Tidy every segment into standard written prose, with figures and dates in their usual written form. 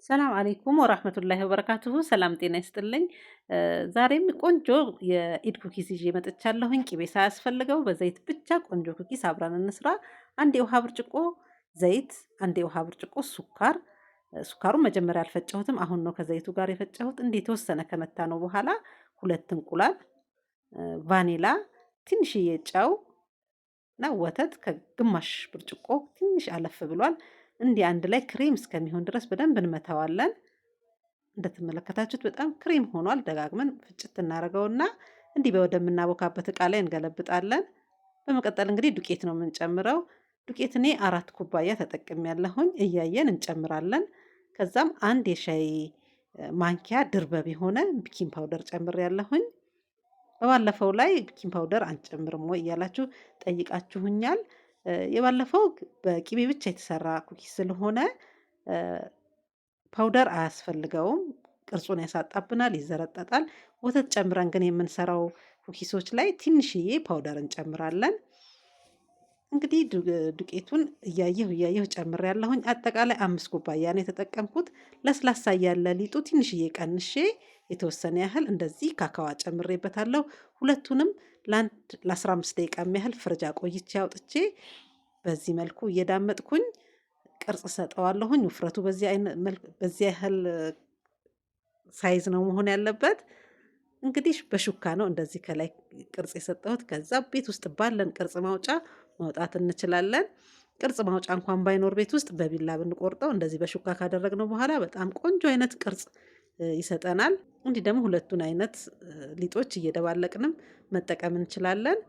ሰላም አለይኩም ወራህመቱላሂ ወበረካቱሁ። ሰላም ጤና ይስጥልኝ። ዛሬም ቆንጆ የኢድ ኩኪስ ይዤ መጥቻለሁኝ። ቅቤ ሳያስፈልገው በዘይት ብቻ ቆንጆ ኩኪስ አብረን እንስራ። አንድ የውሃ ብርጭቆ ዘይት፣ አንድ የውሃ ብርጭቆ ሱካር። ሱካሩን መጀመሪያ አልፈጨሁትም፣ አሁን ነው ከዘይቱ ጋር የፈጨሁት። እንዲህ የተወሰነ ከመታ ነው በኋላ ሁለት እንቁላል፣ ቫኒላ፣ ትንሽዬ ጨው እና ወተት ከግማሽ ብርጭቆ ትንሽ አለፍ ብሏል። እንዲህ አንድ ላይ ክሬም እስከሚሆን ድረስ በደንብ እንመታዋለን። እንደተመለከታችሁት በጣም ክሬም ሆኗል። ደጋግመን ፍጭት እናደርገውና እንዲህ ወደምናቦካበት እቃ ላይ እንገለብጣለን። በመቀጠል እንግዲህ ዱቄት ነው የምንጨምረው። ዱቄት እኔ 4 ኩባያ ተጠቅሜያለሁኝ። እያየን እንጨምራለን። ከዛም አንድ የሻይ ማንኪያ ድርበብ የሆነ ቤኪንግ ፓውደር ጨምሬያለሁኝ። በባለፈው ላይ ቤኪንግ ፓውደር አንጨምርም ወይ እያላችሁ ጠይቃችሁኛል። የባለፈው በቂቤ ብቻ የተሰራ ኩኪስ ስለሆነ ፓውደር አያስፈልገውም። ቅርጹን ያሳጣብናል፣ ይዘረጠጣል። ወተት ጨምረን ግን የምንሰራው ኩኪሶች ላይ ትንሽዬ ፓውደር እንጨምራለን። እንግዲህ ዱቄቱን እያየሁ ጨምሬያለሁኝ። አጠቃላይ 5 ኩባያ ነው የተጠቀምኩት። ለስላሳ እያለ ሊጡ ትንሽዬ ቀንሼ የተወሰነ ያህል እንደዚህ ካካዋ ጨምሬበታለሁ። ሁለቱንም ለ15 ደቂቃ ያህል ፍሪጅ አቆይቼ አውጥቼ በዚህ መልኩ እየዳመጥኩኝ ቅርጽ ሰጠዋለሁኝ። ውፍረቱ በዚህ ያህል ሳይዝ ነው መሆን ያለበት። እንግዲህ በሹካ ነው እንደዚህ ከላይ ቅርጽ የሰጠሁት። ከዛ ቤት ውስጥ ባለን ቅርጽ ማውጫ ማውጣት እንችላለን። ቅርጽ ማውጫ እንኳን ባይኖር ቤት ውስጥ በቢላ ብንቆርጠው እንደዚህ በሹካ ካደረግነው በኋላ በጣም ቆንጆ አይነት ቅርጽ ይሰጠናል። እንዲህ ደግሞ ሁለቱን አይነት ሊጦች እየደባለቅንም መጠቀም እንችላለን።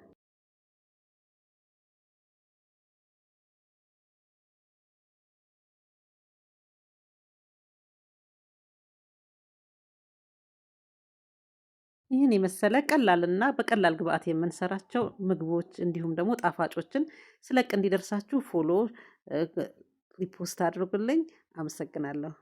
ይህን የመሰለ ቀላልና በቀላል ግብአት የምንሰራቸው ምግቦች እንዲሁም ደግሞ ጣፋጮችን ስለቅ እንዲደርሳችሁ ፎሎ ሪፖስት አድርጉልኝ። አመሰግናለሁ።